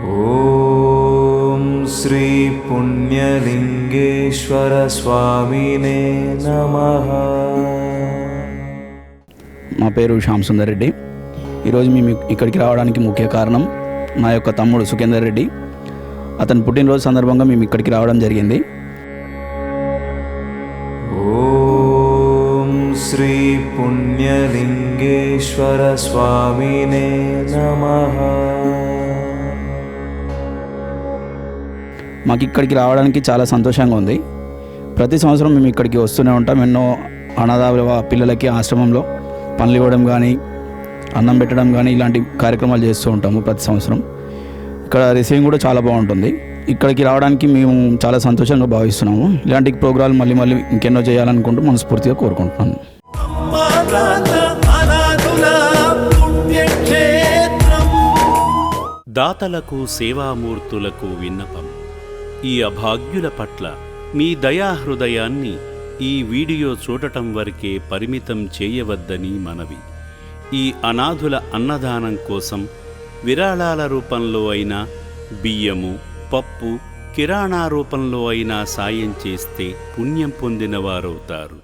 ఓం శ్రీ పుణ్యలింగేశ్వర స్వామినే నమః. మా పేరు శ్యామ్ సుందర్ రెడ్డి. ఈరోజు మేము ఇక్కడికి రావడానికి ముఖ్య కారణం నా యొక్క తమ్ముడు సుఖేందర్ రెడ్డి. అతని పుట్టినరోజు సందర్భంగా మేము ఇక్కడికి రావడం జరిగింది. ఓం శ్రీ పుణ్యలింగేశ్వర స్వామినే నమః. మాకు ఇక్కడికి రావడానికి చాలా సంతోషంగా ఉంది. ప్రతి సంవత్సరం మేము ఇక్కడికి వస్తూనే ఉంటాం. ఎన్నో అనాథ పిల్లలకి ఆశ్రమంలో పనులు ఇవ్వడం కానీ, అన్నం పెట్టడం కానీ ఇలాంటి కార్యక్రమాలు చేస్తూ ఉంటాము ప్రతి సంవత్సరం. ఇక్కడ రిసీవింగ్ కూడా చాలా బాగుంటుంది. ఇక్కడికి రావడానికి మేము చాలా సంతోషంగా భావిస్తున్నాము. ఇలాంటి ప్రోగ్రాలు మళ్ళీ ఇంకెన్నో చేయాలనుకుంటూ మనస్ఫూర్తిగా కోరుకుంటున్నాను. దాతలకు సేవామూర్తులకు విన్నపం. ఈ అభాగ్యుల పట్ల మీ దయాహృదయాన్ని ఈ వీడియో చూడటం వరకే పరిమితం చేయవద్దని మనవి. ఈ అనాథుల అన్నదానం కోసం విరాళాల రూపంలో అయినా, బియ్యము, పప్పు, కిరాణా రూపంలో అయినా సాయం చేస్తే పుణ్యం పొందిన వారవుతారు.